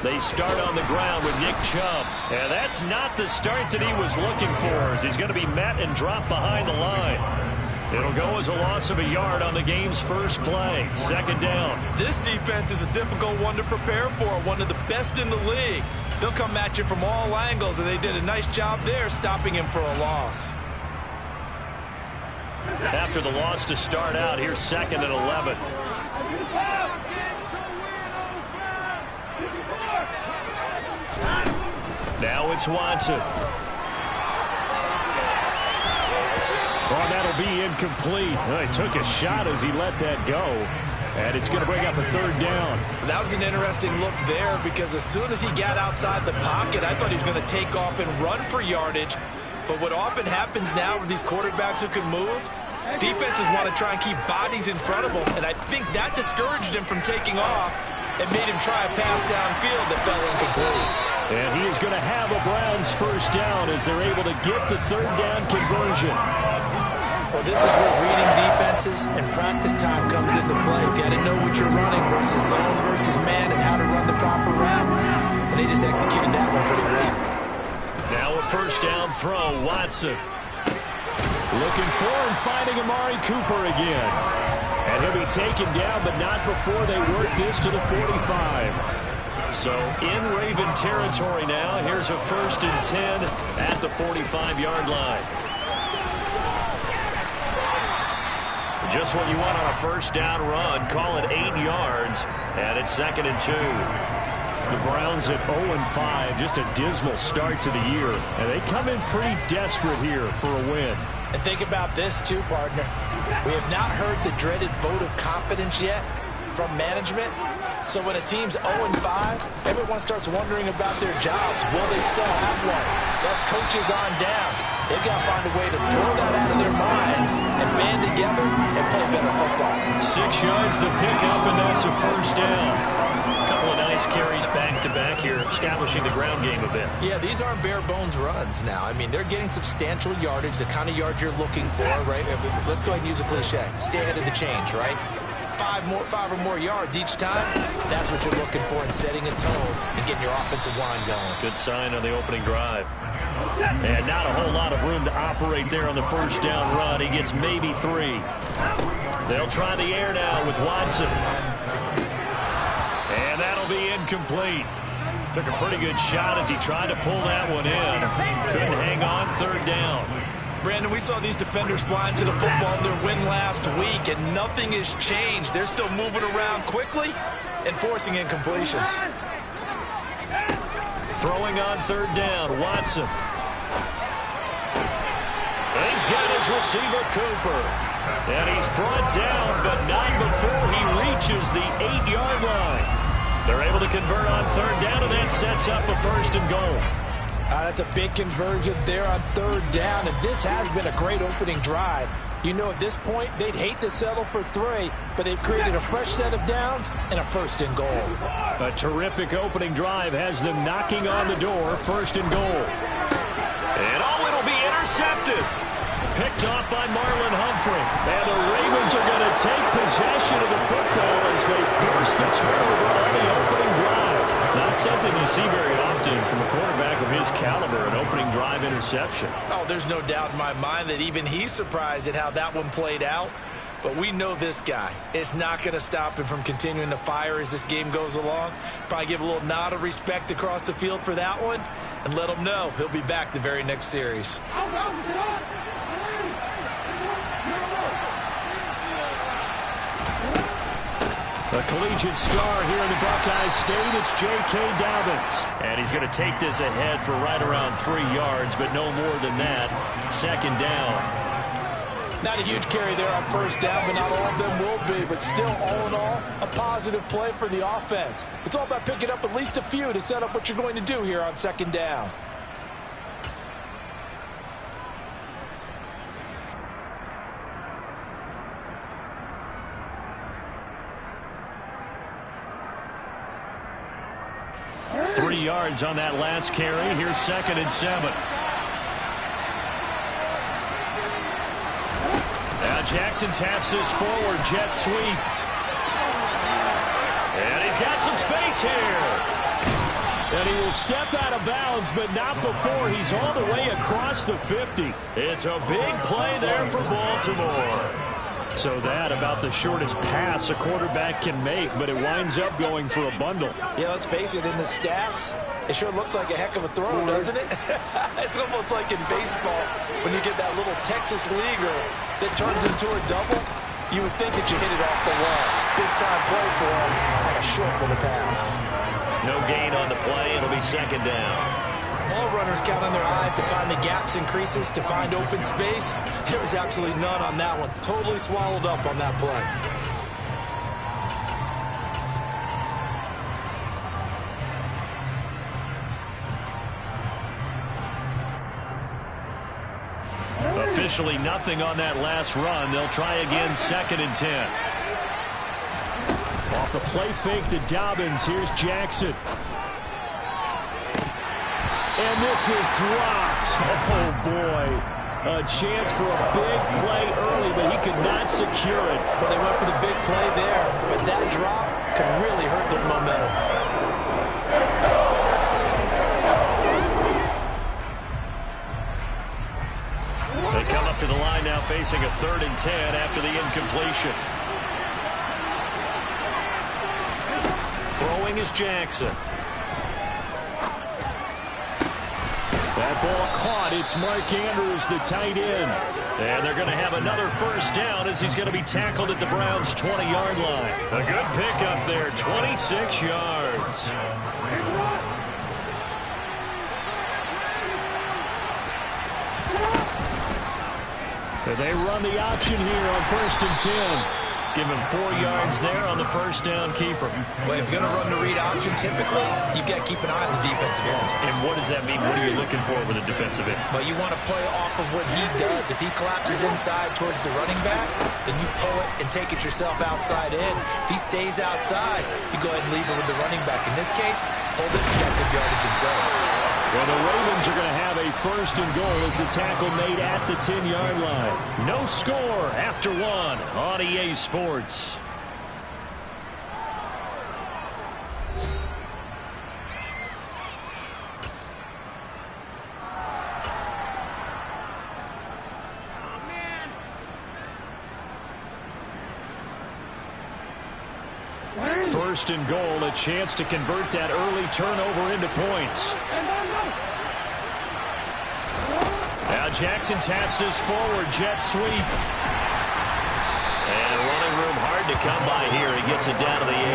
They start on the ground with Nick Chubb. And that's not the start that he was looking for, as he's going to be met and dropped behind the line. It'll go as a loss of a yard on the game's first play. Second down. This defense is a difficult one to prepare for, one of the best in the league. They'll come at you from all angles, and they did a nice job there stopping him for a loss. After the loss to start out, here's second and 11. Now it's Watson. Oh, that'll be incomplete. He took a shot as he let that go. And it's going to bring up a third down. That was an interesting look there, because as soon as he got outside the pocket, I thought he was going to take off and run for yardage. But what often happens now with these quarterbacks who can move, defenses want to try and keep bodies in front of them. And I think that discouraged him from taking off and made him try a pass downfield that fell incomplete. And he is going to have a Browns first down as they're able to get the third down conversion. Well, this is where reading defenses and practice time comes into play. Got to know what you're running versus zone versus man and how to run the proper route. And they just executed that one pretty well. Now a first down throw, Watson. Looking for and finding Amari Cooper again. And he'll be taken down, but not before they work this to the 45. So in Raven territory now. Here's a 1st and 10 at the 45-yard line. Just what you want on a first down run. Call it 8 yards. And it's 2nd and 2. The Browns at 0-5. Just a dismal start to the year. And they come in pretty desperate here for a win. And think about this too, partner. We have not heard the dreaded vote of confidence yet from management. So when a team's 0-5, everyone starts wondering about their jobs. Will they still have one? That's coaches on down. They've got to find a way to throw that out of their minds and band together and play better football. 6 yards the pickup, and that's a first down. A couple of nice carries back-to-back here, establishing the ground game a bit. Yeah, these aren't bare-bones runs now. I mean, they're getting substantial yardage, the kind of yards you're looking for, right? Let's go ahead and use a cliche. Stay ahead of the change, right? 5 or more yards each time. That's what you're looking for in setting a tone and getting your offensive line going. Good sign on the opening drive. And not a whole lot of room to operate there on the first down run. He gets maybe 3. They'll try the air now with Watson. And that'll be incomplete. Took a pretty good shot as he tried to pull that one in. Couldn't hang on, third down. Brandon, we saw these defenders flying to the football in their win last week, and nothing has changed. They're still moving around quickly and forcing incompletions. Throwing on third down, Watson. He's got his receiver, Cooper. And he's brought down, but not before he reaches the 8-yard line. They're able to convert on third down, and that sets up a 1st and goal. That's a big conversion there on third down, and this has been a great opening drive. You know, at this point, they'd hate to settle for 3, but they've created a fresh set of downs and a 1st and goal. A terrific opening drive has them knocking on the door, 1st and goal. And it'll be intercepted. Picked off by Marlon Humphrey. And the Ravens are going to take possession of the football as they force the turnover on the opening drive. Not something you see very often from a quarterback of his caliber, an opening drive interception. Oh, there's no doubt in my mind that even he's surprised at how that one played out. But we know this guy. It's not going to stop him from continuing to fire as this game goes along. Probably give a little nod of respect across the field for that one and let him know he'll be back the very next series. A collegiate star here in the Buckeye State, it's J.K. Dobbins. And he's going to take this ahead for right around 3 yards, but no more than that. 2nd down. Not a huge carry there on first down, but not all of them will be. But still, all in all, a positive play for the offense. It's all about picking up at least a few to set up what you're going to do here on 2nd down. 3 yards on that last carry. Here's 2nd and 7. Now Jackson taps this forward jet sweep. And he's got some space here. And he will step out of bounds, but not before he's all the way across the 50. It's a big play there for Baltimore. So that about the shortest pass a quarterback can make, but it winds up going for a bundle. Yeah, let's face it, in the stats, it sure looks like a heck of a throw, doesn't it? It's almost like in baseball when you get that little Texas leaguer that turns into a double. You would think that you hit it off the wall. Big-time play for him on a short little pass. No gain on the play. It'll be 2nd down. All runners count on their eyes to find the gaps and creases, to find open space. There was absolutely none on that one. Totally swallowed up on that play. Officially nothing on that last run. They'll try again, 2nd and 10. Off the play fake to Dobbins. Here's Jackson. And this is dropped. Oh, boy. A chance for a big play early, but he could not secure it. Well, they went for the big play there, but that drop could really hurt their momentum. They come up to the line now facing a 3rd and 10 after the incompletion. Throwing is Jackson. That ball caught. It's Mark Andrews, the tight end. And they're going to have another 1st down as he's going to be tackled at the Browns' 20-yard line. A good pickup there, 26 yards. And they run the option here on 1st and 10. Give him 4 yards there on the 1st down keeper. Well, if you're going to run the read option, typically, you've got to keep an eye on the defensive end. And what does that mean? What are you looking for with a defensive end? Well, you want to play off of what he does. If he collapses inside towards the running back, then you pull it and take it yourself outside in. If he stays outside, you go ahead and leave it with the running back. In this case, pulled it and got good yardage himself. Well, the Ravens are going to have a 1st and goal as the tackle made at the 10-yard line. No score after 1 on EA Sports. First and goal, a chance to convert that early turnover into points. Now Jackson taps this forward, jet sweep. And running room hard to come by here. He gets it down to the 8.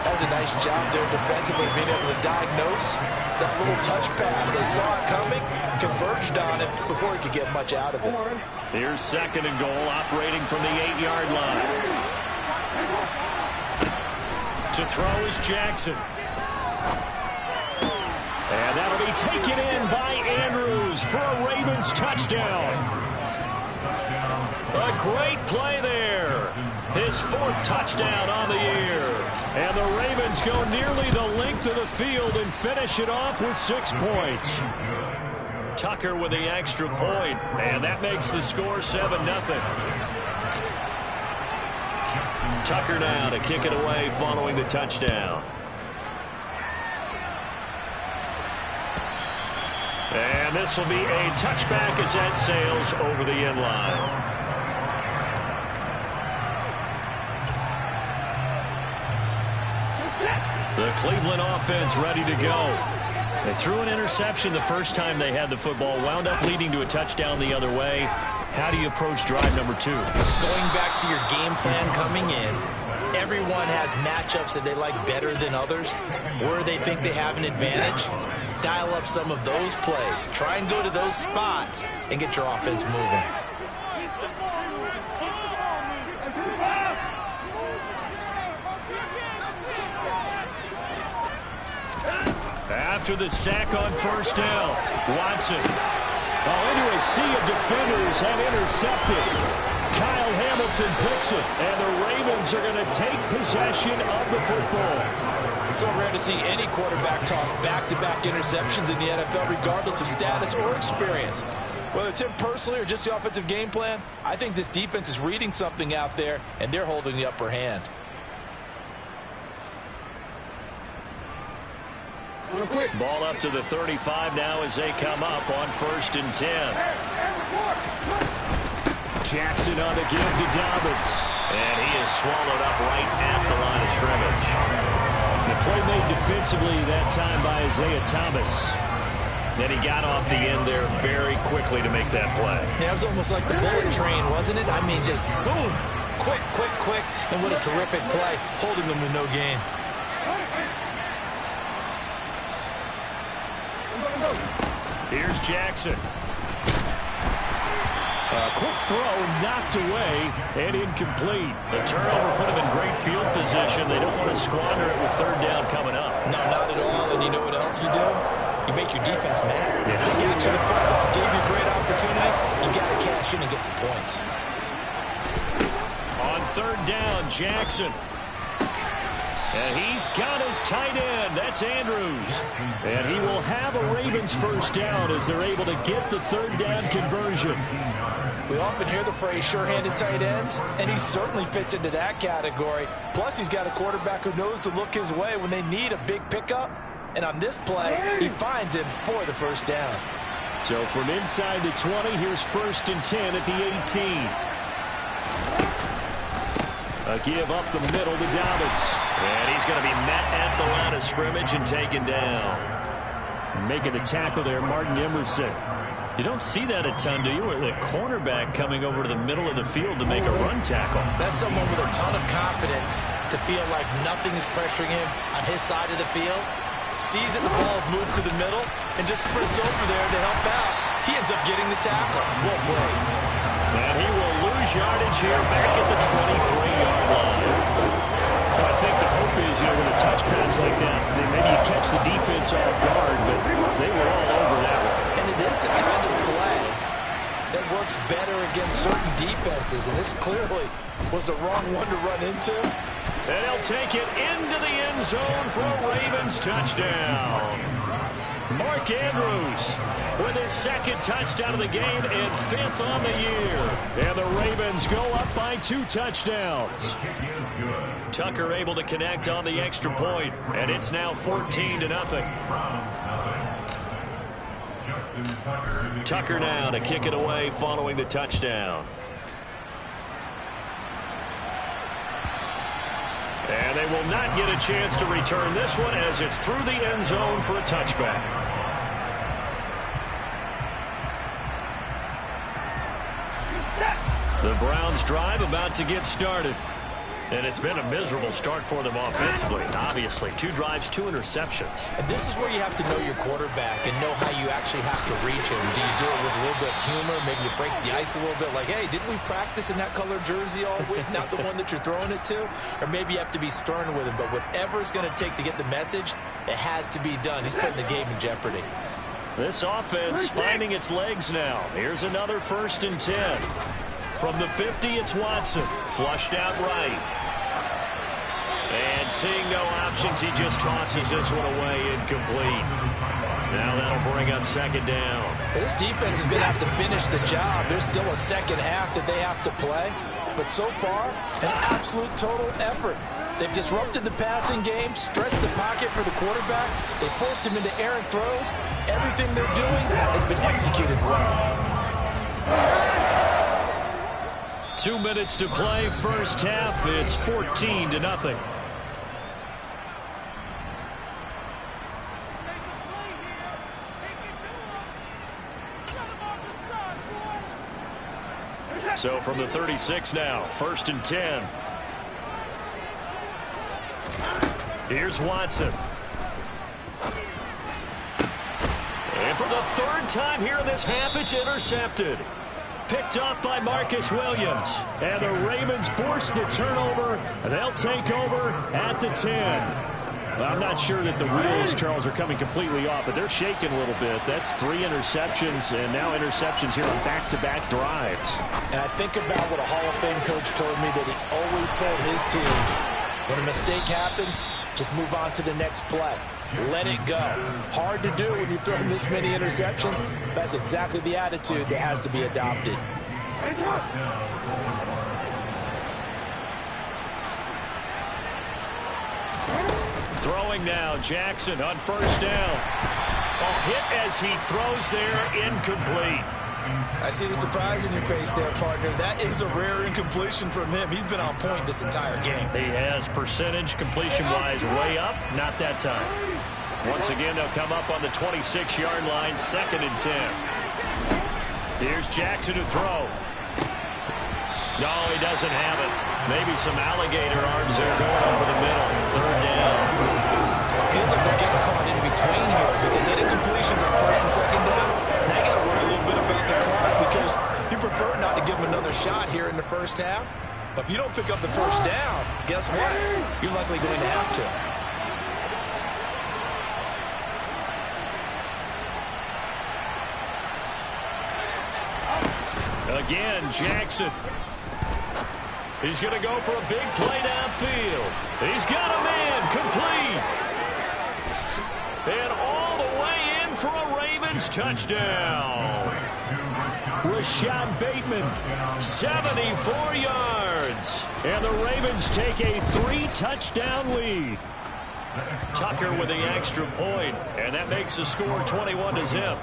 That's a nice job there defensively, being able to diagnose that little touch pass. They saw it coming, converged on it before he could get much out of it. Here's 2nd and goal, operating from the 8-yard line. To throw is Jackson. And that'll be taken in by Andrews for a Ravens touchdown. A great play there. His 4th touchdown on the year. And the Ravens go nearly the length of the field and finish it off with 6 points. Tucker with the extra point, and that makes the score 7-0. Tucker now to kick it away following the touchdown. And this will be a touchback as that sails over the end line. The Cleveland offense ready to go. They threw an interception the first time they had the football, wound up leading to a touchdown the other way. How do you approach drive number 2? Going back to your game plan coming in, everyone has matchups that they like better than others, where they think they have an advantage. Dial up some of those plays. Try and go to those spots and get your offense moving. After the sack on 1st down, Watson. Into a sea of defenders and intercepted. Kyle Hamilton picks it, and the Ravens are going to take possession of the football. So rare to see any quarterback toss back-to-back interceptions in the NFL, regardless of status or experience. Whether it's him personally or just the offensive game plan, I think this defense is reading something out there, and they're holding the upper hand. Ball up to the 35 now as they come up on 1st and 10. Jackson on the give to Dobbins. And he is swallowed up right at the line of scrimmage. The play made defensively that time by Isaiah Thomas. Then he got off the end there very quickly to make that play. Yeah, it was almost like the bullet train, wasn't it? I mean, just zoom. Quick, quick, quick. And what a terrific play, holding them to no gain. Here's Jackson. A quick throw knocked away and incomplete. The turnover put him in great field position. They don't want to squander it with 3rd down coming up. No, not at all. And you know what else you do? You make your defense mad. Yeah. They got you the football, gave you a great opportunity. You got to cash in and get some points. On 3rd down, Jackson. And he's got his tight end. That's Andrews. And he will have a Ravens 1st down as they're able to get the 3rd down conversion. We often hear the phrase sure-handed tight ends, and he certainly fits into that category. Plus, he's got a quarterback who knows to look his way when they need a big pickup. And on this play, he finds him for the 1st down. So from inside the 20, here's 1st and 10 at the 18. A give up the middle to Dobbins. And he's going to be met at the line of scrimmage and taken down. Making the tackle there, Martin Emerson. You don't see that a ton, do you? Where the cornerback coming over to the middle of the field to make a run tackle. That's someone with a ton of confidence to feel like nothing is pressuring him on his side of the field. Sees that the ball's moved to the middle and just sprints over there to help out. He ends up getting the tackle. Well played. And he will lose yardage here back at the 23-yard line. Well, I think the hope is, with a touch pass like that, maybe you catch the defense off guard, but they were all over that one. And it is the kind of play that works better against certain defenses, and this clearly was the wrong one to run into. And he'll take it into the end zone for a Ravens touchdown. Mark Andrews with his 2nd touchdown of the game and 5th on the year. And the Ravens go up by 2 touchdowns. Tucker able to connect on the extra point, and it's now 14-0. Tucker now to kick it away following the touchdown. And they will not get a chance to return this one as it's through the end zone for a touchback. The Browns drive about to get started. And it's been a miserable start for them offensively. Obviously, 2 drives, 2 interceptions. And this is where you have to know your quarterback and know how you actually have to reach him. Do you do it with a little bit of humor? Maybe you break the ice a little bit like, hey, didn't we practice in that color jersey all week? Not the one that you're throwing it to? Or maybe you have to be stern with him. But whatever it's going to take to get the message, it has to be done. He's putting the game in jeopardy. This offense finding its legs now. Here's another 1st and 10. From the 50, it's Watson. Flushed out right. And seeing no options, he just tosses this one away incomplete. Now that'll bring up 2nd down. This defense is going to have to finish the job. There's still a 2nd half that they have to play. But so far, an absolute total effort. They've disrupted the passing game, stretched the pocket for the quarterback. They forced him into errant throws. Everything they're doing has been executed well. 2 minutes to play, 1st half. It's 14-0. So from the 36 now, 1st and 10. Here's Watson. And for the 3rd time here in this half, it's intercepted. Picked off by Marcus Williams. And the Ravens force the turnover. And they'll take over at the 10. I'm not sure that the wheels, Charles, are coming completely off, but they're shaking a little bit. That's 3 interceptions, and now interceptions here on back-to-back drives. And I think about what a Hall of Fame coach told me, that he always told his teams, when a mistake happens, Just move on to the next play. Let it go. Hard to do when you've thrown this many interceptions. That's exactly the attitude that has to be adopted. Throwing now, Jackson on first down. Hit as he throws there, incomplete. I see the surprise in your face there, partner. That is a rare incompletion from him. He's been on point this entire game. He has percentage completion-wise way up, not that time. Once again, they'll come up on the 26-yard line, 2nd and 10. Here's Jackson to throw. No, he doesn't have it. Maybe some alligator arms there going over the middle. 3rd down. It feels like they're getting caught in between here because that incompletion's on 1st and 2nd down. Now you got to worry a little bit about the clock because you prefer not to give him another shot here in the first half. But if you don't pick up the 1st down, guess what? You're likely going to have to. Again, Jackson. He's going to go for a big play downfield. He's got a man complete. And all the way in for a Ravens touchdown. Rashad Bateman, 74 yards. And the Ravens take a 3-touchdown lead. Tucker with the extra point, and that makes the score 21-0.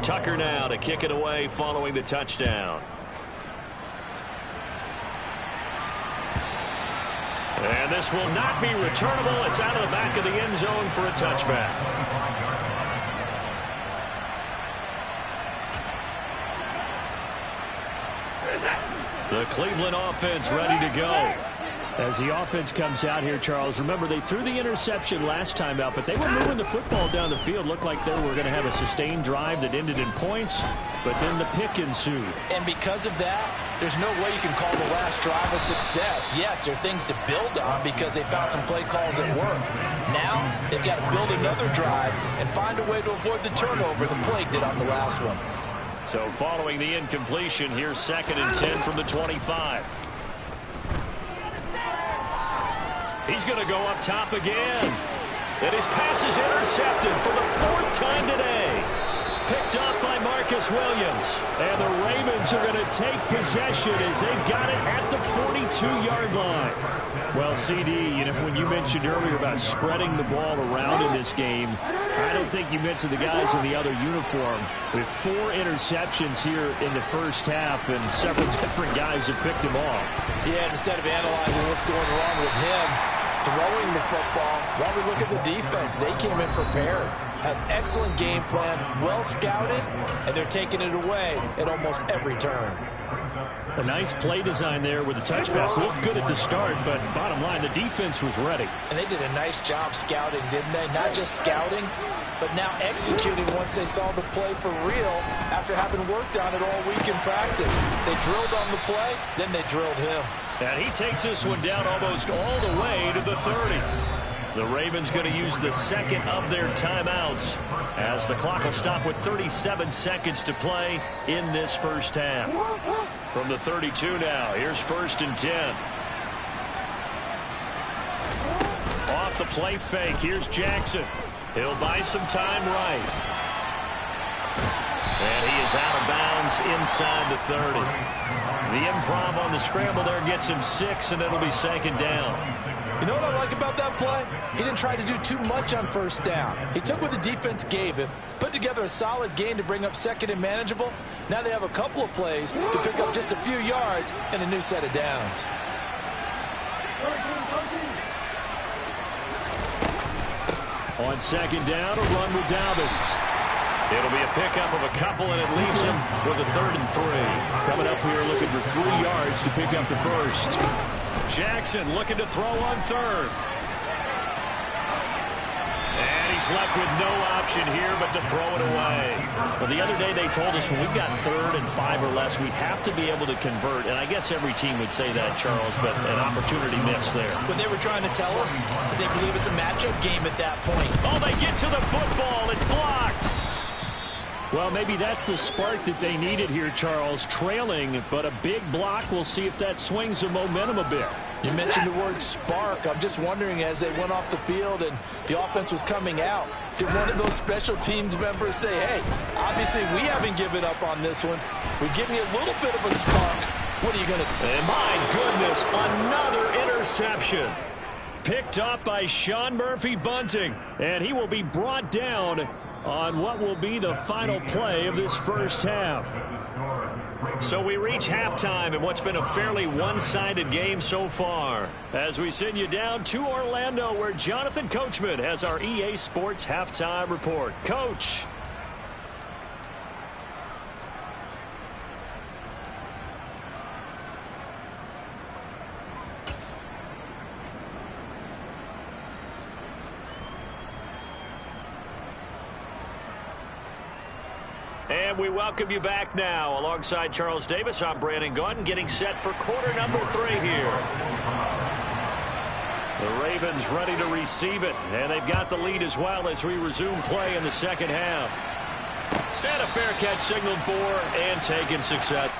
Tucker now to kick it away following the touchdown. And this will not be returnable. It's out of the back of the end zone for a touchback. The Cleveland offense ready to go. As the offense comes out here, Charles, remember they threw the interception last time out, but they were moving the football down the field. Looked like they were going to have a sustained drive that ended in points, but then the pick ensued. And because of that, there's no way you can call the last drive a success. Yes, there are things to build on because they found some play calls that work. Now, they've got to build another drive and find a way to avoid the turnover the play did on the last one. So following the incompletion, here's 2nd and 10 from the 25. He's going to go up top again. And his pass is intercepted for the 4th time today. Picked up by Marcus Williams. And the Ravens are going to take possession as they've got it at the 42-yard line. Well, CD, when you mentioned earlier about spreading the ball around in this game, I don't think you mentioned the guys in the other uniform. With 4 interceptions here in the first half, and several different guys have picked him off. Yeah, instead of analyzing what's going wrong with him, throwing the football, while we look at the defense, they came in prepared. Had excellent game plan, well scouted, and they're taking it away at almost every turn. A nice play design there with the touch pass. Looked good at the start, but bottom line, the defense was ready. And they did a nice job scouting, didn't they? Not just scouting, but now executing once they saw the play for real after having worked on it all week in practice. They drilled on the play, then they drilled him. And he takes this one down almost all the way to the 30. The Ravens going to use the 2nd of their timeouts as the clock will stop with 37 seconds to play in this first half. From the 32 now, here's 1st and 10. Off the play fake, here's Jackson. He'll buy some time right. And he is out of bounds inside the 30. The improv on the scramble there gets him 6, and it'll be 2nd down. You know what I like about that play? He didn't try to do too much on 1st down. He took what the defense gave him, put together a solid gain to bring up 2nd and manageable. Now they have a couple of plays to pick up just a few yards and a new set of downs. On 2nd down, a run with Dobbins. It'll be a pickup of a couple, and it leaves him with a 3rd and 3. Coming up here looking for 3 yards to pick up the 1st. Jackson looking to throw on 3rd. And he's left with no option here but to throw it away. Well, the other day they told us when we've got 3rd and 5 or less, we have to be able to convert. And I guess every team would say that, Charles, but an opportunity missed there. What they were trying to tell us is they believe it's a matchup game at that point. Oh, they get to the football. It's blocked. Well, maybe that's the spark that they needed here, Charles. Trailing, but a big block. We'll see if that swings the momentum a bit. You mentioned the word spark. I'm just wondering, as they went off the field and the offense was coming out, did one of those special teams members say, hey, obviously we haven't given up on this one. We've given you a little bit of a spark. What are you going to do? And my goodness, another interception. Picked up by Sean Murphy-Bunting. And he will be brought down on what will be the final play of this first half. So we reach halftime in what's been a fairly one-sided game so far. As we send you down to Orlando, where Jonathan Coachman has our EA Sports halftime report. Coach. And we welcome you back now. Alongside Charles Davis, I'm Brandon Gunn, getting set for quarter number 3 here. The Ravens ready to receive it, and they've got the lead as well as we resume play in the second half. And a fair catch signaled for and taken success.